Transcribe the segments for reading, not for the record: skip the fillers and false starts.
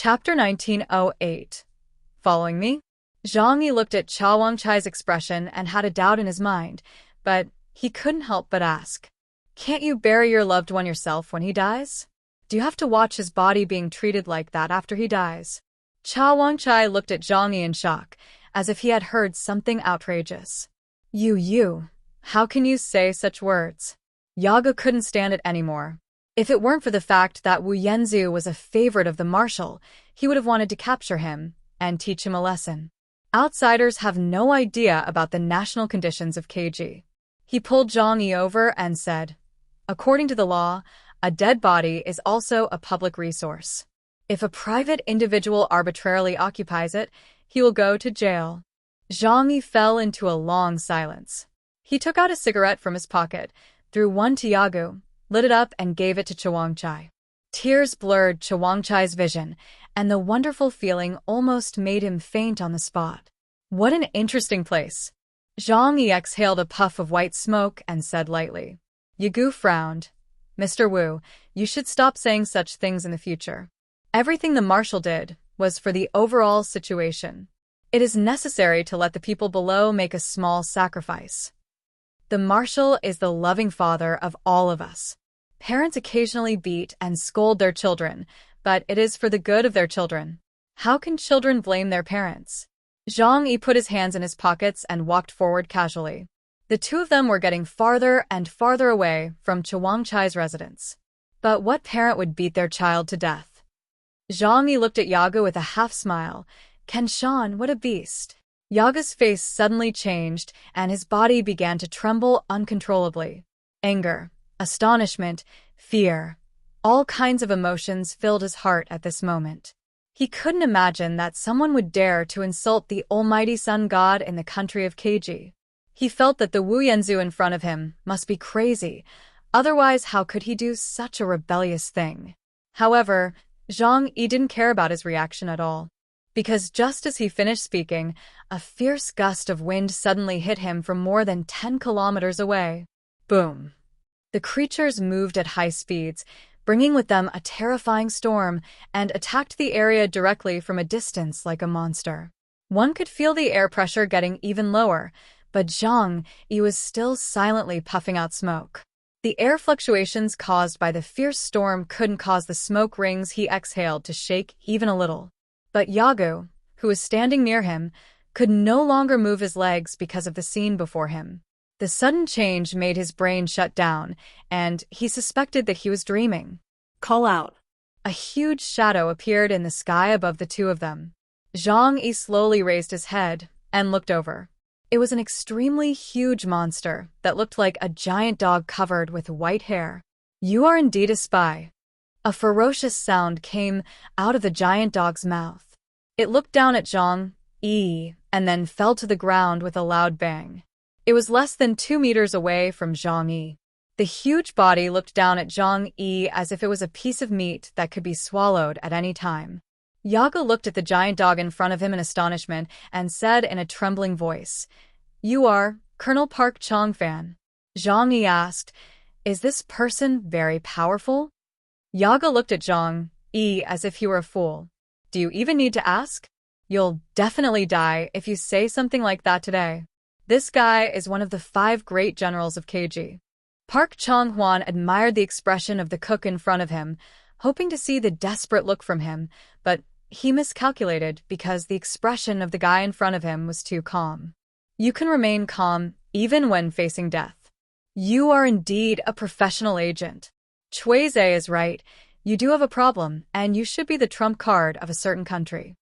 Chapter 1908. Following me? Jangi looked at Cha Wangchai's expression and had a doubt in his mind, but he couldn't help but ask. Can't you bury your loved one yourself when he dies? Do you have to watch his body being treated like that after he dies? Cha Wangchai looked at Jangi in shock, as if he had heard something outrageous. How can you say such words? Yaga couldn't stand it anymore. If it weren't for the fact that Wu Yanzu was a favorite of the marshal, he would have wanted to capture him and teach him a lesson. Outsiders have no idea about the national conditions of KG. He pulled Zhang over and said, according to the law, a dead body is also a public resource. If a private individual arbitrarily occupies it, he will go to jail. Zhang fell into a long silence. He took out a cigarette from his pocket, threw one to Yagu, lit it up and gave it to Cha Wangchai. Tears blurred Cha Wangchai's vision, and the wonderful feeling almost made him faint on the spot. What an interesting place. Zhang Yi exhaled a puff of white smoke and said lightly. Yagu frowned. Mr. Wu, you should stop saying such things in the future. Everything the marshal did was for the overall situation. It is necessary to let the people below make a small sacrifice. The marshal is the loving father of all of us. Parents occasionally beat and scold their children, but it is for the good of their children. How can children blame their parents? Zhang Yi put his hands in his pockets and walked forward casually. The two of them were getting farther and farther away from Cha Wangchai's residence. But what parent would beat their child to death? Zhang Yi looked at Yaga with a half-smile. Kenshan, what a beast. Yaga's face suddenly changed, and his body began to tremble uncontrollably. Anger, astonishment, fear. All kinds of emotions filled his heart at this moment. He couldn't imagine that someone would dare to insult the almighty sun god in the country of Keiji. He felt that the Wu Yanzu in front of him must be crazy, otherwise how could he do such a rebellious thing? However, Zhang Yi didn't care about his reaction at all. Because just as he finished speaking, a fierce gust of wind suddenly hit him from more than 10 kilometers away. Boom! The creatures moved at high speeds, bringing with them a terrifying storm, and attacked the area directly from a distance like a monster. One could feel the air pressure getting even lower, but Zhang Yi was still silently puffing out smoke. The air fluctuations caused by the fierce storm couldn't cause the smoke rings he exhaled to shake even a little. But Yagu, who was standing near him, could no longer move his legs because of the scene before him. The sudden change made his brain shut down, and he suspected that he was dreaming. Call out. A huge shadow appeared in the sky above the two of them. Zhang Yi slowly raised his head and looked over. It was an extremely huge monster that looked like a giant dog covered with white hair. You are indeed a spy. A ferocious sound came out of the giant dog's mouth. It looked down at Zhang Yi and then fell to the ground with a loud bang. It was less than 2 meters away from Zhang Yi. The huge body looked down at Zhang Yi as if it was a piece of meat that could be swallowed at any time. Yaga looked at the giant dog in front of him in astonishment and said in a trembling voice, You are Colonel Park Chong-fan. Zhang Yi asked, Is this person very powerful? Yaga looked at Zhang Yi as if he were a fool. Do you even need to ask? You'll definitely die if you say something like that today. This guy is one of the 5 great generals of KG. Park Chong-hwan admired the expression of the cook in front of him, hoping to see the desperate look from him, but he miscalculated because the expression of the guy in front of him was too calm. You can remain calm even when facing death. You are indeed a professional agent. Chweze is right. You do have a problem, and you should be the trump card of a certain country.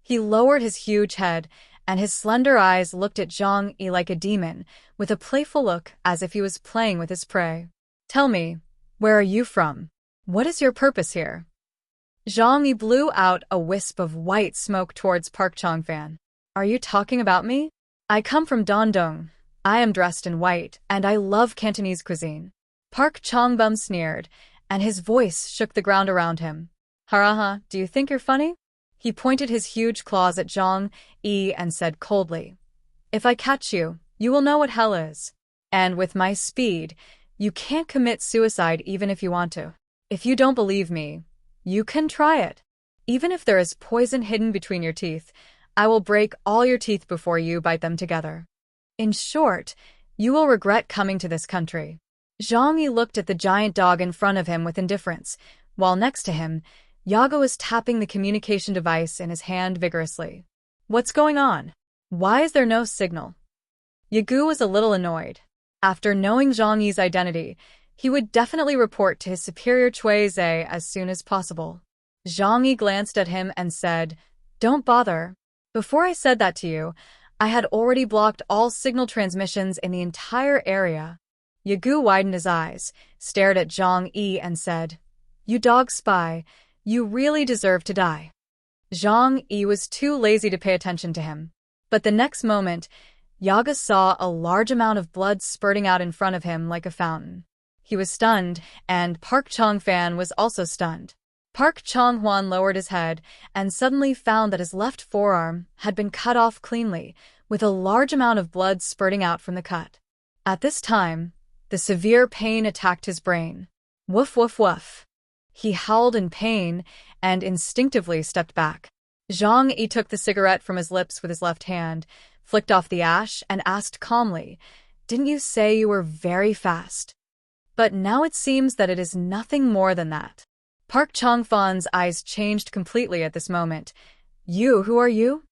He lowered his huge head, and his slender eyes looked at Zhang Yi like a demon, with a playful look as if he was playing with his prey. Tell me, where are you from? What is your purpose here? Zhang Yi blew out a wisp of white smoke towards Park Chong-fan. Are you talking about me? I come from Dandong. I am dressed in white, and I love Cantonese cuisine. Park Chong-bum sneered, and his voice shook the ground around him. Haraha, do you think you're funny? He pointed his huge claws at Zhang Yi and said coldly, If I catch you, you will know what hell is. And with my speed, you can't commit suicide even if you want to. If you don't believe me, you can try it. Even if there is poison hidden between your teeth, I will break all your teeth before you bite them together. In short, you will regret coming to this country." Jangi looked at the giant dog in front of him with indifference, while next to him, Yaga was tapping the communication device in his hand vigorously. "What's going on? Why is there no signal?" Yagu was a little annoyed. After knowing Zhang Yi's identity, he would definitely report to his superior Cui Zhe as soon as possible. Zhang Yi glanced at him and said, "Don't bother. Before I said that to you, I had already blocked all signal transmissions in the entire area." Yagu widened his eyes, stared at Zhang Yi and said, "You dog spy, you really deserve to die." Zhang Yi was too lazy to pay attention to him. But the next moment, Yaga saw a large amount of blood spurting out in front of him like a fountain. He was stunned, and Park Chong-fan was also stunned. Park Chong-hwan lowered his head and suddenly found that his left forearm had been cut off cleanly, with a large amount of blood spurting out from the cut. At this time, the severe pain attacked his brain. Woof woof woof. He howled in pain and instinctively stepped back. Zhang Yi took the cigarette from his lips with his left hand, flicked off the ash, and asked calmly, "Didn't you say you were very fast?" But now it seems that it is nothing more than that. Park Chong-fan's eyes changed completely at this moment. Who are you?"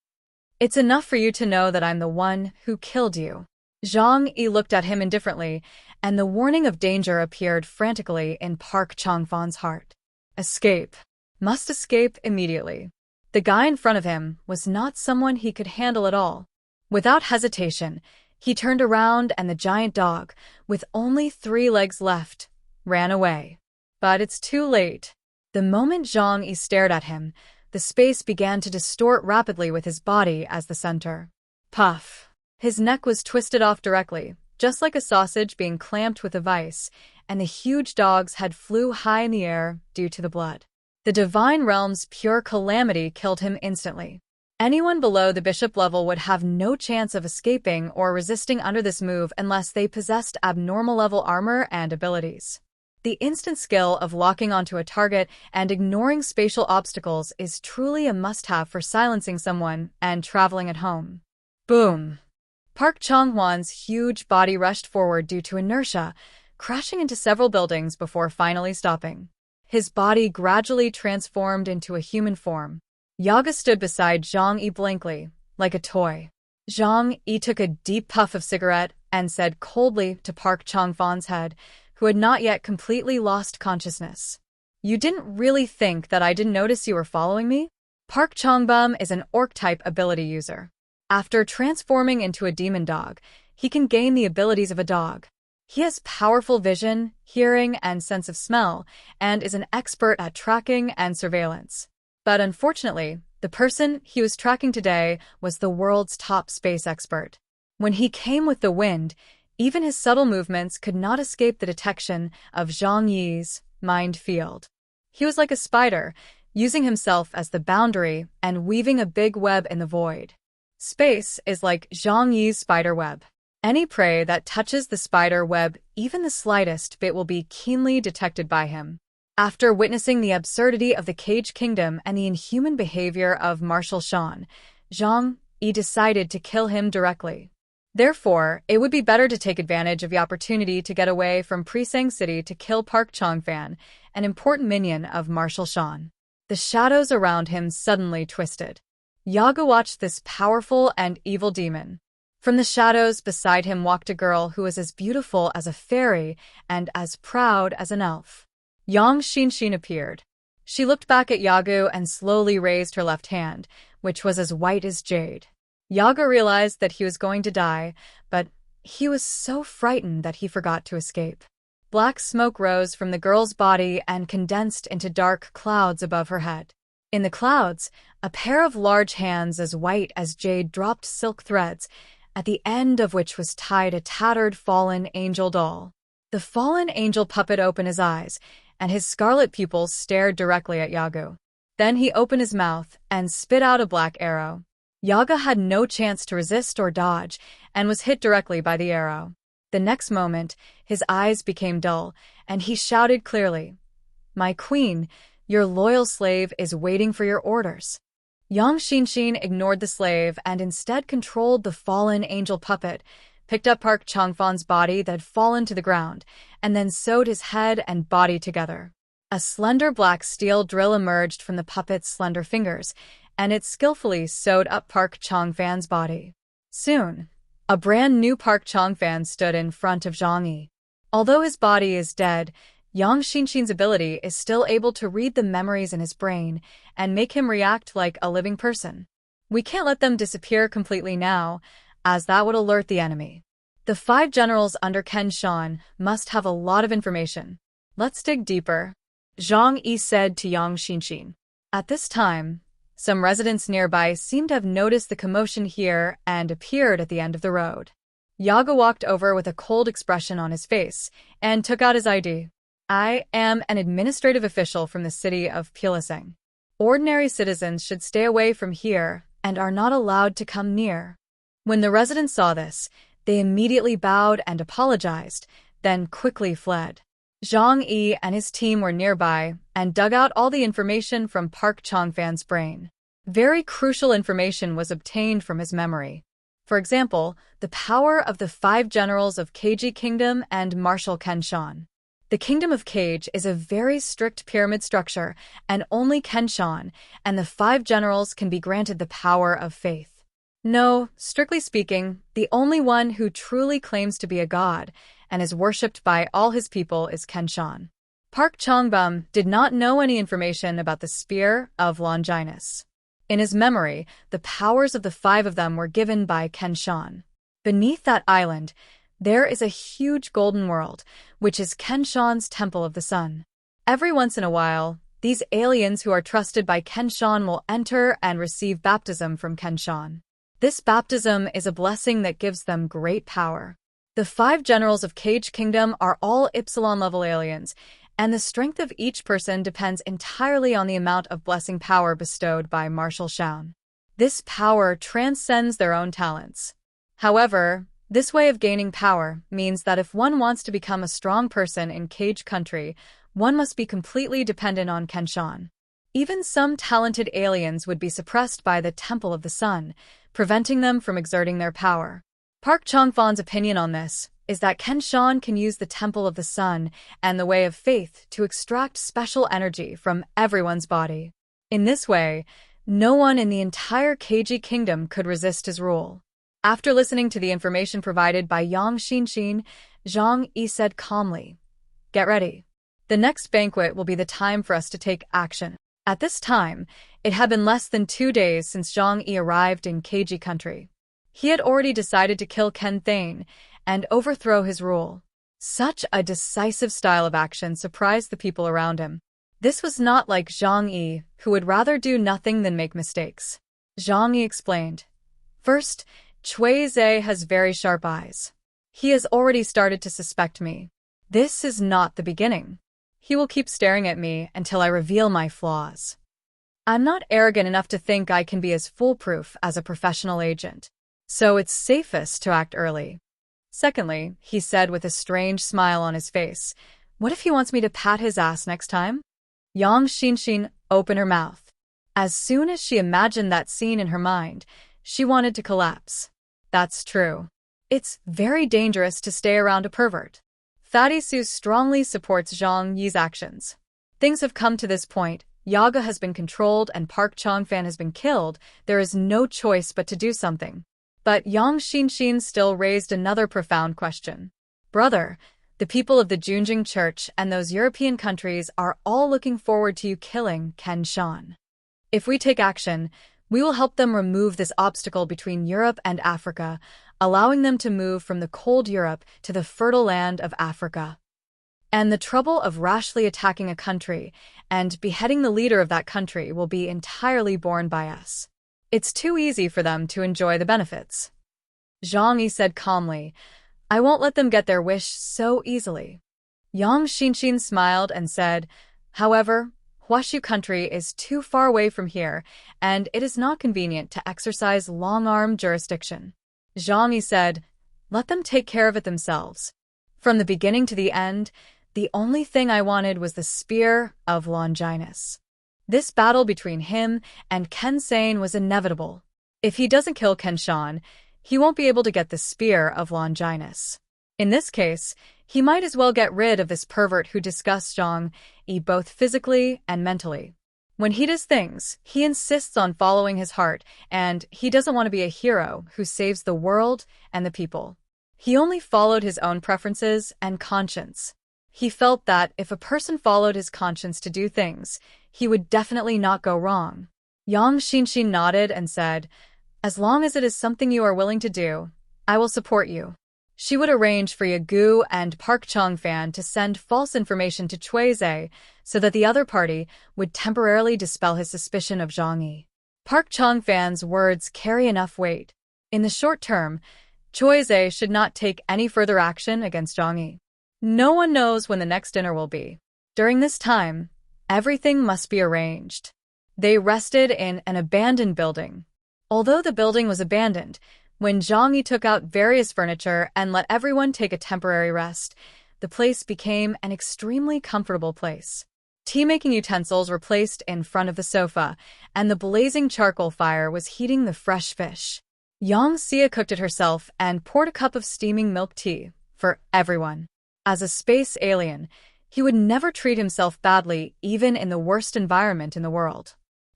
"It's enough for you to know that I'm the one who killed you." Zhang Yi looked at him indifferently, and the warning of danger appeared frantically in Park Chong-fan's heart. Escape. Must escape immediately. The guy in front of him was not someone he could handle at all. Without hesitation, he turned around and the giant dog, with only 3 legs left, ran away. But it's too late. The moment Zhang Yi stared at him, the space began to distort rapidly with his body as the center. Puff. His neck was twisted off directly, just like a sausage being clamped with a vice, and the huge dog's head flew high in the air due to the blood. The divine realm's pure calamity killed him instantly. Anyone below the bishop level would have no chance of escaping or resisting under this move unless they possessed abnormal level armor and abilities. The instant skill of locking onto a target and ignoring spatial obstacles is truly a must-have for silencing someone and traveling at home. Boom! Park Chong-hwan's huge body rushed forward due to inertia, crashing into several buildings before finally stopping. His body gradually transformed into a human form. Yaga stood beside Zhang Yi blankly, like a toy. Zhang Yi took a deep puff of cigarette and said coldly to Park Chong-fan's head, who had not yet completely lost consciousness, "You didn't really think that I didn't notice you were following me?" Park Chong-bum is an orc-type ability user. After transforming into a demon dog, he can gain the abilities of a dog. He has powerful vision, hearing, and sense of smell, and is an expert at tracking and surveillance. But unfortunately, the person he was tracking today was the world's top space expert. When he came with the wind, even his subtle movements could not escape the detection of Zhang Yi's mind field. He was like a spider, using himself as the boundary and weaving a big web in the void. Space is like Zhang Yi's spider web. Any prey that touches the spider web, even the slightest bit, will be keenly detected by him. After witnessing the absurdity of the Cage Kingdom and the inhuman behavior of Marshal Shan, Zhang Yi decided to kill him directly. Therefore, it would be better to take advantage of the opportunity to get away from Presang City to kill Park Chong-fan, an important minion of Marshal Shan. The shadows around him suddenly twisted. Yaga watched this powerful and evil demon. From the shadows beside him walked a girl who was as beautiful as a fairy and as proud as an elf. Yang Xinshin appeared. She looked back at Yagu and slowly raised her left hand, which was as white as jade. Yaga realized that he was going to die, but he was so frightened that he forgot to escape. Black smoke rose from the girl's body and condensed into dark clouds above her head. In the clouds, a pair of large hands as white as jade dropped silk threads, at the end of which was tied a tattered fallen angel doll. The fallen angel puppet opened his eyes, and his scarlet pupils stared directly at Yagu. Then he opened his mouth and spit out a black arrow. Yaga had no chance to resist or dodge, and was hit directly by the arrow. The next moment, his eyes became dull, and he shouted clearly, "My queen, Your loyal slave is waiting for your orders." Yang Xinxin ignored the slave and instead controlled the fallen angel puppet, picked up Park Changfan's body that had fallen to the ground, and then sewed his head and body together. A slender black steel drill emerged from the puppet's slender fingers, and it skillfully sewed up Park Changfan's body. Soon, a brand new Park Changfan stood in front of Jangi. Although his body is dead, Yang Xinxin's ability is still able to read the memories in his brain and make him react like a living person. We can't let them disappear completely now, as that would alert the enemy. The 5 generals under Ken Shan must have a lot of information. Let's dig deeper, Zhang Yi said to Yang Xinxin. At this time, some residents nearby seemed to have noticed the commotion here and appeared at the end of the road. Yaga walked over with a cold expression on his face and took out his ID. "I am an administrative official from the city of Pilaseng. Ordinary citizens should stay away from here and are not allowed to come near." When the residents saw this, they immediately bowed and apologized, then quickly fled. Zhang Yi and his team were nearby and dug out all the information from Park Changfan's brain. Very crucial information was obtained from his memory. For example, the power of the 5 generals of Keiji Kingdom and Marshal Ken Shan. The Kingdom of Cage is a very strict pyramid structure, and only Ken Shan and the 5 generals can be granted the power of faith. No, strictly speaking, the only one who truly claims to be a god and is worshipped by all his people is Ken Shan. Park Changbum did not know any information about the Spear of Longinus. In his memory, the powers of the 5 of them were given by Ken Shan. Beneath that island, there is a huge golden world, which is Ken Shan's Temple of the Sun. Every once in a while, these aliens who are trusted by Ken Shan will enter and receive baptism from Ken Shan. This baptism is a blessing that gives them great power. The 5 generals of Cage Kingdom are all Epsilon-level aliens, and the strength of each person depends entirely on the amount of blessing power bestowed by Marshal Shan. This power transcends their own talents. However, this way of gaining power means that if one wants to become a strong person in Cage Country, one must be completely dependent on Ken Shan. Even some talented aliens would be suppressed by the Temple of the Sun, preventing them from exerting their power. Park Changfan's opinion on this is that Ken Shan can use the Temple of the Sun and the Way of Faith to extract special energy from everyone's body. In this way, no one in the entire Keiji Kingdom could resist his rule. After listening to the information provided by Yang Xinxin, Zhang Yi said calmly, "Get ready. The next banquet will be the time for us to take action." At this time, it had been less than 2 days since Zhang Yi arrived in Keiji Country. He had already decided to kill Ken Thane and overthrow his rule. Such a decisive style of action surprised the people around him. This was not like Zhang Yi, who would rather do nothing than make mistakes. Zhang Yi explained, "First, Cui Zhe has very sharp eyes. He has already started to suspect me. This is not the beginning. He will keep staring at me until I reveal my flaws. I'm not arrogant enough to think I can be as foolproof as a professional agent, so it's safest to act early." Secondly, he said with a strange smile on his face, "What if he wants me to pat his ass next time?" Yang Xinxin opened her mouth. As soon as she imagined that scene in her mind, she wanted to collapse. That's true. It's very dangerous to stay around a pervert. Fatty Su strongly supports Zhang Yi's actions. Things have come to this point. Yaga has been controlled and Park Changfan has been killed. There is no choice but to do something. But Yang Xinxin still raised another profound question. "Brother, the people of the Junjing Church and those European countries are all looking forward to you killing Ken Shan. If we take action, we will help them remove this obstacle between Europe and Africa, allowing them to move from the cold Europe to the fertile land of Africa. And the trouble of rashly attacking a country and beheading the leader of that country will be entirely borne by us. It's too easy for them to enjoy the benefits." Zhang Yi said calmly, "I won't let them get their wish so easily." Yang Xinxin smiled and said, "However, Huashu country is too far away from here, and it is not convenient to exercise long-arm jurisdiction." Zhang Yi said, "Let them take care of it themselves. From the beginning to the end, The only thing I wanted was the Spear of Longinus. This battle between him and Kensane was inevitable. If he doesn't kill Kenshan, he won't be able to get the Spear of Longinus. In this case, he might as well get rid of this pervert who disgusts Jangi both physically and mentally. When he does things, he insists on following his heart, and he doesn't want to be a hero who saves the world and the people. He only followed his own preferences and conscience. He felt that if a person followed his conscience to do things, he would definitely not go wrong. Yang Xinshin nodded and said, "As long as it is something you are willing to do, I will support you." She would arrange for Yagu and Park Chong-fan to send false information to Chuize so that the other party would temporarily dispel his suspicion of Jangi. Park Chong-fan's words carry enough weight. In the short term, Chuize should not take any further action against Jangi. No one knows when the next dinner will be. During this time, everything must be arranged. They rested in an abandoned building. Although the building was abandoned, when Jangi took out various furniture and let everyone take a temporary rest, the place became an extremely comfortable place. Tea-making utensils were placed in front of the sofa, and the blazing charcoal fire was heating the fresh fish. Yang Xia cooked it herself and poured a cup of steaming milk tea for everyone. As a space alien, he would never treat himself badly even in the worst environment in the world.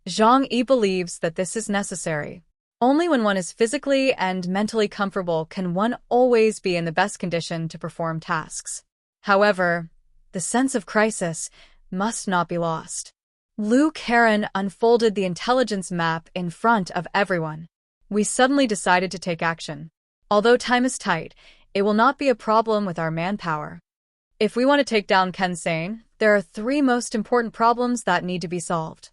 Zhang Yi believes that this is necessary. Only when one is physically and mentally comfortable can one always be in the best condition to perform tasks. However, the sense of crisis must not be lost. Liu Karen unfolded the intelligence map in front of everyone. We suddenly decided to take action. Although time is tight, it will not be a problem with our manpower. If we want to take down Kensane, there are 3 most important problems that need to be solved.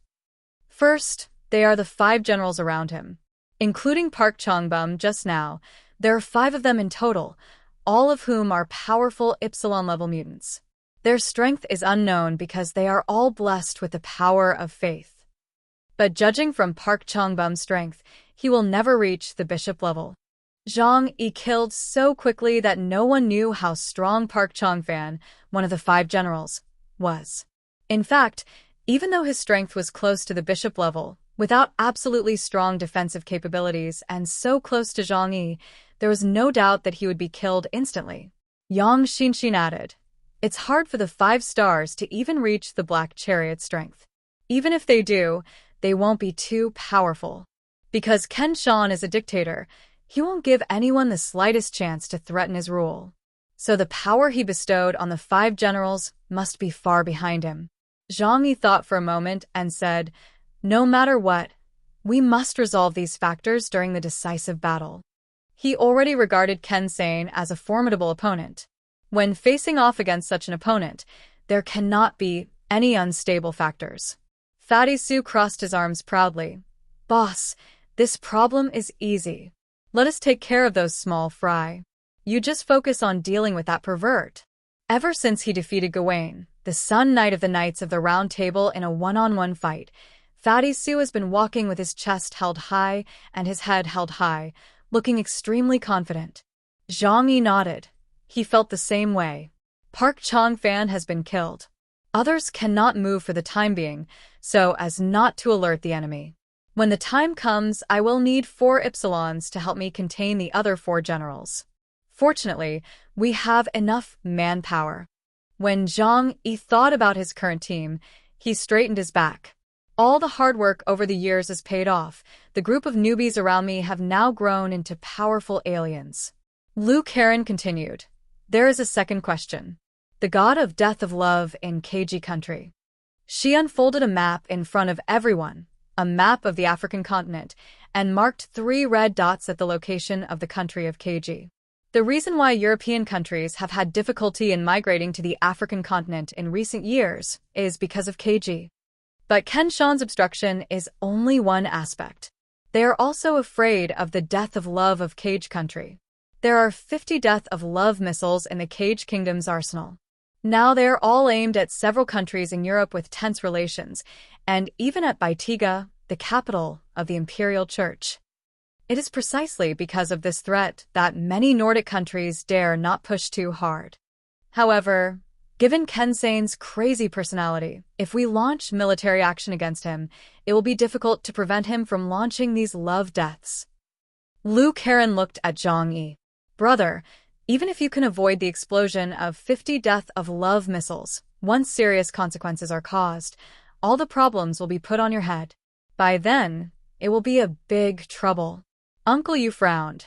First, they are the 5 generals around him. Including Park Chongbum just now, there are 5 of them in total, all of whom are powerful Epsilon-level mutants. Their strength is unknown because they are all blessed with the power of faith. But judging from Park Chongbum's strength, he will never reach the bishop level. Zhang Yi killed so quickly that no one knew how strong Park Chong-fan, one of the 5 generals, was. In fact, even though his strength was close to the bishop level, without absolutely strong defensive capabilities and so close to Zhang Yi, there was no doubt that he would be killed instantly. Yang Xinshin added, "It's hard for the 5 stars to even reach the Black Chariot strength. Even if they do, they won't be too powerful. Because Ken Shan is a dictator, he won't give anyone the slightest chance to threaten his rule. So the power he bestowed on the 5 generals must be far behind him." Zhang Yi thought for a moment and said, "No matter what, we must resolve these factors during the decisive battle." He already regarded Kensane as a formidable opponent. When facing off against such an opponent, there cannot be any unstable factors. Fatty Su crossed his arms proudly. "Boss, this problem is easy. Let us take care of those small fry. You just focus on dealing with that pervert." Ever since he defeated Gawain, the Sun Knight of the Knights of the Round Table in a one-on-one fight, Fatty Su has been walking with his chest held high and his head held high, looking extremely confident. Zhang Yi nodded. He felt the same way. Park Chong-fan has been killed. Others cannot move for the time being, so as not to alert the enemy. When the time comes, I will need 4 Epsilons to help me contain the other 4 generals. Fortunately, we have enough manpower. When Zhang Yi thought about his current team, he straightened his back. All the hard work over the years has paid off. The group of newbies around me have now grown into powerful aliens. Liu Karen continued. There is a second question. The god of death of love in KG country. She unfolded a map in front of everyone, a map of the African continent, and marked 3 red dots at the location of the country of KG. The reason why European countries have had difficulty in migrating to the African continent in recent years is because of KG. But Ken Shan's obstruction is only one aspect. They are also afraid of the death of love of Cage country. There are 50 death of love missiles in the Cage Kingdom's arsenal. Now they are all aimed at several countries in Europe with tense relations, and even at Baitiga, the capital of the Imperial Church. It is precisely because of this threat that many Nordic countries dare not push too hard. However, Given Kensane's crazy personality, if we launch military action against him, it will be difficult to prevent him from launching these love deaths. Lu Karen looked at Jangi. Brother, even if you can avoid the explosion of 50 death of love missiles, once serious consequences are caused, all the problems will be put on your head. By then, it will be a big trouble. Uncle Yu frowned.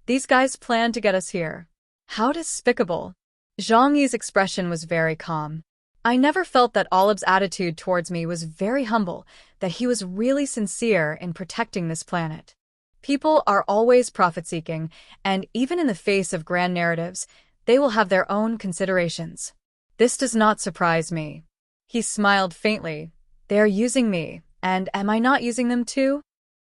These guys planned to get us here. How despicable. Zhang expression was very calm. I never felt that Olive's attitude towards me was very humble, that he was really sincere in protecting this planet. People are always profit-seeking, and even in the face of grand narratives, they will have their own considerations. This does not surprise me. He smiled faintly. They are using me, and am I not using them too?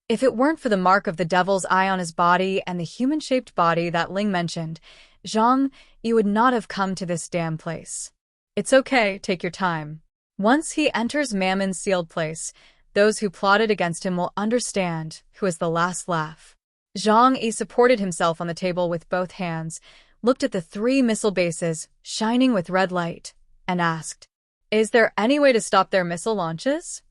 If it weren't for the mark of the devil's eye on his body and the human-shaped body that Ling mentioned, Zhang, you would not have come to this damn place. It's okay, take your time. Once he enters Mammon's sealed place, those who plotted against him will understand who is the last laugh. Zhang supported himself on the table with both hands, looked at the 3 missile bases shining with red light, and asked, "Is there any way to stop their missile launches?"